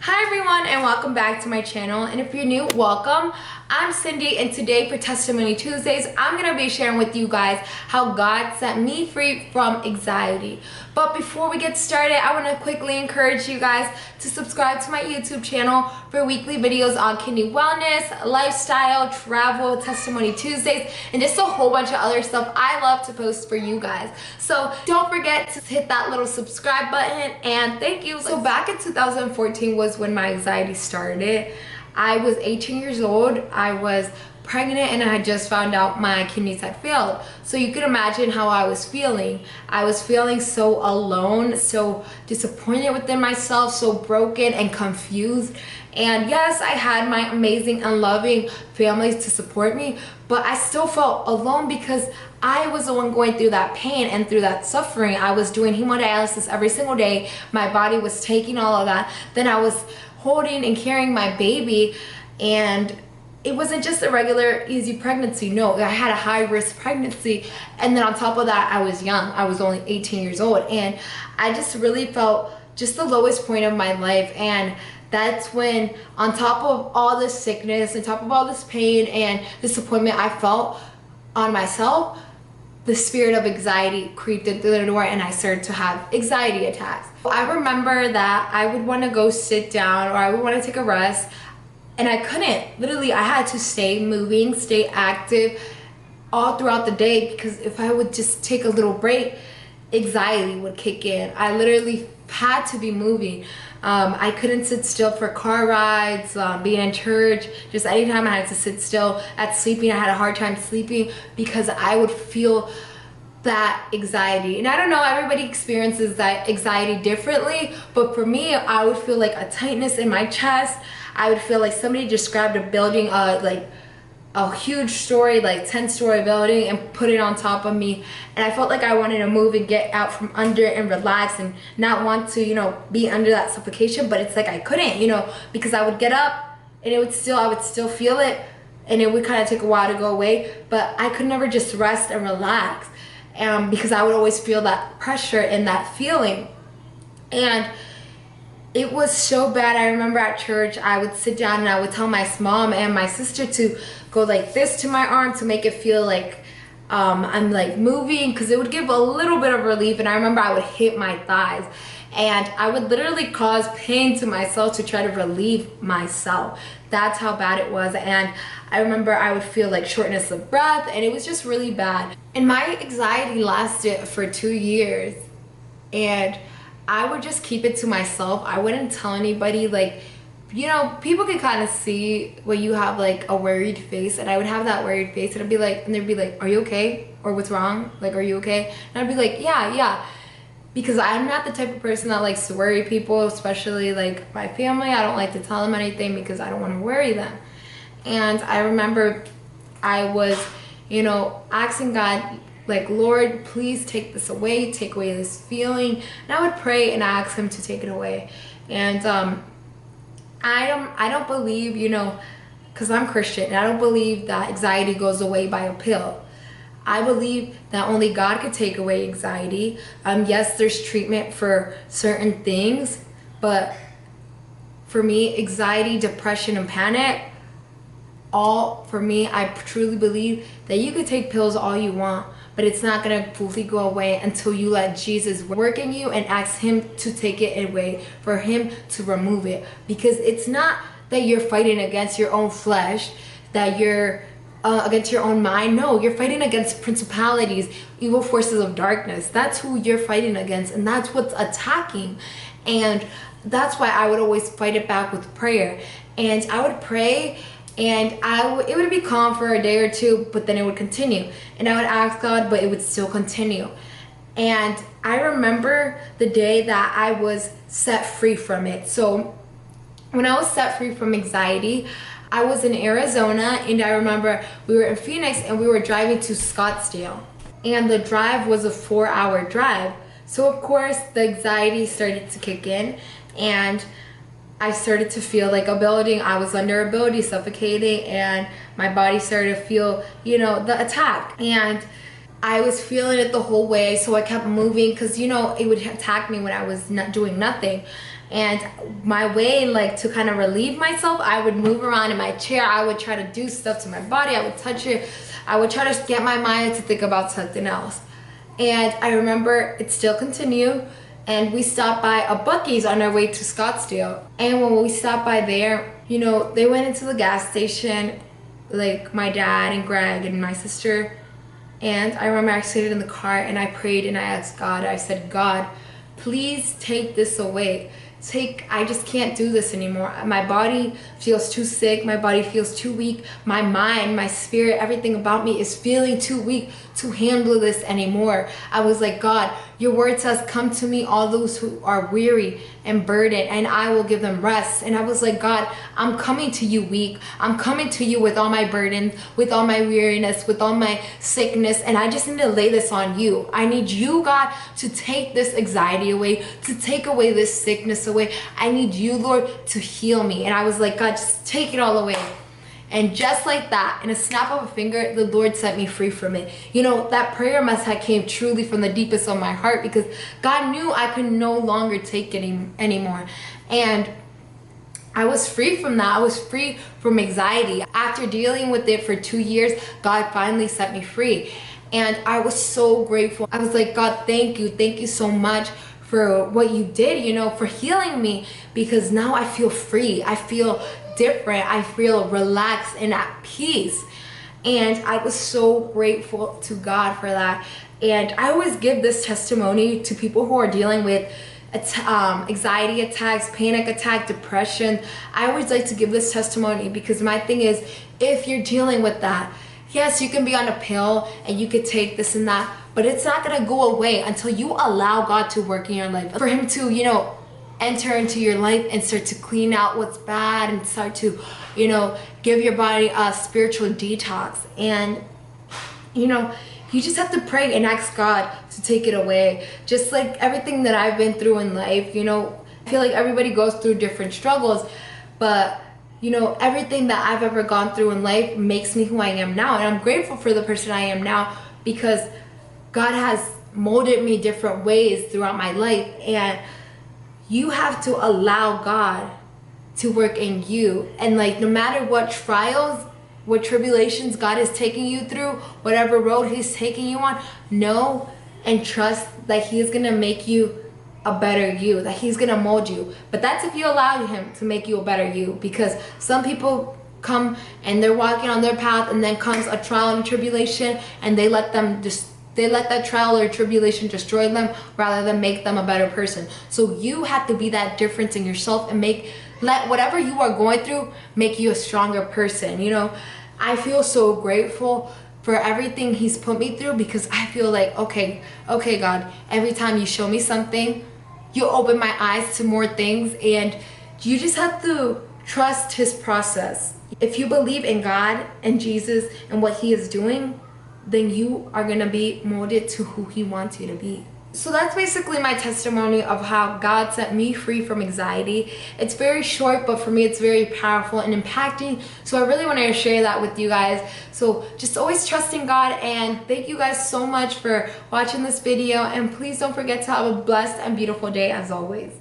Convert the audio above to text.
Hi everyone and welcome back to my channel, and if you're new, welcome. I'm Cindy, and today for Testimony Tuesdays I'm going to be sharing with you guys how God set me free from anxiety. But before we get started, I want to quickly encourage you guys to subscribe to my YouTube channel for weekly videos on kidney wellness, lifestyle, travel, Testimony Tuesdays, and just a whole bunch of other stuff I love to post for you guys. So don't forget to hit that little subscribe button, and thank you. So back in 2014 was when my anxiety started. I was 18 years old. I was pregnant and I had just found out my kidneys had failed. So you can imagine how I was feeling. I was feeling so alone, so disappointed within myself, so broken and confused. And yes, I had my amazing and loving families to support me, but I still felt alone because I was the one going through that pain and through that suffering. I was doing hemodialysis every single day. My body was taking all of that. Then I was holding and carrying my baby, and it wasn't just a regular easy pregnancy. No, I had a high risk pregnancy, and then on top of that I was young. I was only 18 years old, and I just really felt just the lowest point of my life. And that's when, on top of all this sickness, on top of all this pain and disappointment I felt on myself, the spirit of anxiety creeped in through the door, and I started to have anxiety attacks. I remember that I would want to go sit down, or I would want to take a rest, and I couldn't. Literally, I had to stay moving, stay active all throughout the day, because if I would just take a little break, anxiety would kick in. I literally had to be moving. I couldn't sit still for car rides, being in church, just anytime I had to sit still. At sleeping, I had a hard time sleeping because I would feel that anxiety. And I don't know, everybody experiences that anxiety differently, but for me, I would feel like a tightness in my chest. I would feel like somebody just grabbed a building, like a huge story, like 10-story building, and put it on top of me, and I felt like I wanted to move and get out from under and relax and not want to, be under that suffocation. But it's like I couldn't, because I would get up and I would still feel it, and it would kind of take a while to go away, but I could never just rest and relax, because I would always feel that pressure and that feeling. And it was so bad. I remember at church, I would sit down and I would tell my mom and my sister to go like this to my arm to make it feel like I'm like moving, because it would give a little bit of relief. And I remember I would hit my thighs, and I would literally cause pain to myself to try to relieve myself. That's how bad it was. And I remember I would feel like shortness of breath, and it was just really bad. And my anxiety lasted for 2 years, and I would just keep it to myself. I wouldn't tell anybody. Like, people can kind of see when you have like a worried face, and I would have that worried face, and I'd be like, and they'd be like, are you okay? Or what's wrong? Like, are you okay? And I'd be like, yeah. Because I'm not the type of person that likes to worry people, especially like my family. I don't like to tell them anything because I don't want to worry them. And I remember I was, asking God, like, Lord, please take this away, take away this feeling. And I would pray and ask him to take it away. And I don't believe, because I'm Christian, and I don't believe that anxiety goes away by a pill. I believe that only God could take away anxiety. Yes, there's treatment for certain things, but for me, anxiety, depression, and panic, I truly believe that you could take pills all you want, but it's not going to fully go away until you let Jesus work in you and ask him to take it away, for him to remove it. Because it's not that you're fighting against your own flesh, that you're against your own mind. No, you're fighting against principalities, evil forces of darkness. That's who you're fighting against, and that's what's attacking. And that's why I would always fight it back with prayer. And I would pray, and it would be calm for a day or two, but then it would continue. And I would ask God, but it would still continue. And I remember the day that I was set free from it. So when I was set free from anxiety, I was in Arizona, and I remember we were in Phoenix, and we were driving to Scottsdale. And the drive was a 4-hour drive. So of course the anxiety started to kick in, and I started to feel like a building. I was under a building, suffocating, and my body started to feel, the attack. And I was feeling it the whole way, so I kept moving because, you know, it would attack me when I was not doing nothing. And my way, like, to kind of relieve myself, I would move around in my chair. I would try to do stuff to my body. I would touch it. I would try to get my mind to think about something else. And I remember it still continued. And we stopped by a Buc-ee's on our way to Scottsdale. And when we stopped by there, you know, they went into the gas station, like my dad and Greg and my sister. And I remember I stayed in the car and I prayed and I asked God, I said, God, please take this away. I just can't do this anymore. My body feels too sick. My body feels too weak. My mind, my spirit, everything about me is feeling too weak to handle this anymore. I was like, God, your word says, come to me, all those who are weary and burdened, and I will give them rest. And I was like, God, I'm coming to you weak. I'm coming to you with all my burdens, with all my weariness, with all my sickness, and I just need to lay this on you. I need you, God, to take this anxiety away, to take away this sickness away. I need you, Lord, to heal me. And I was like, God, just take it all away. And just like that, in a snap of a finger, the Lord set me free from it. You know, that prayer must have came truly from the deepest of my heart, because God knew I could no longer take it anymore. And I was free from that. I was free from anxiety. After dealing with it for 2 years, God finally set me free. And I was so grateful. I was like, God, thank you. Thank you so much for what you did, you know, for healing me, because now I feel free. I feel different. I feel relaxed and at peace. And I was so grateful to God for that. And I always give this testimony to people who are dealing with anxiety attacks, panic attack, depression. I always like to give this testimony because my thing is, if you're dealing with that, yes, you can be on a pill and you could take this and that, but it's not gonna go away until you allow God to work in your life. For him to, you know, enter into your life and start to clean out what's bad and start to, you know, give your body a spiritual detox. And, you know, you just have to pray and ask God to take it away. Just like everything that I've been through in life, you know, I feel like everybody goes through different struggles, but you know, everything that I've ever gone through in life makes me who I am now. And I'm grateful for the person I am now, because God has molded me different ways throughout my life. And you have to allow God to work in you. And like, no matter what trials, what tribulations God is taking you through, whatever road he's taking you on, know and trust that he is going to make you a better you, that he's gonna mold you. But that's if you allow him to make you a better you, because some people come and they're walking on their path, and then comes a trial and tribulation, and they let that trial or tribulation destroy them rather than make them a better person. So you have to be that difference in yourself and let whatever you are going through make you a stronger person. You know, I feel so grateful for everything he's put me through, because I feel like, okay God, every time you show me something, you open my eyes to more things, and you just have to trust his process. If you believe in God and Jesus and what he is doing, then you are gonna be molded to who he wants you to be. So that's basically my testimony of how God set me free from anxiety. It's very short, but for me it's very powerful and impacting. So I really wanted to share that with you guys. So just always trust in God, and thank you guys so much for watching this video, and please don't forget to have a blessed and beautiful day as always.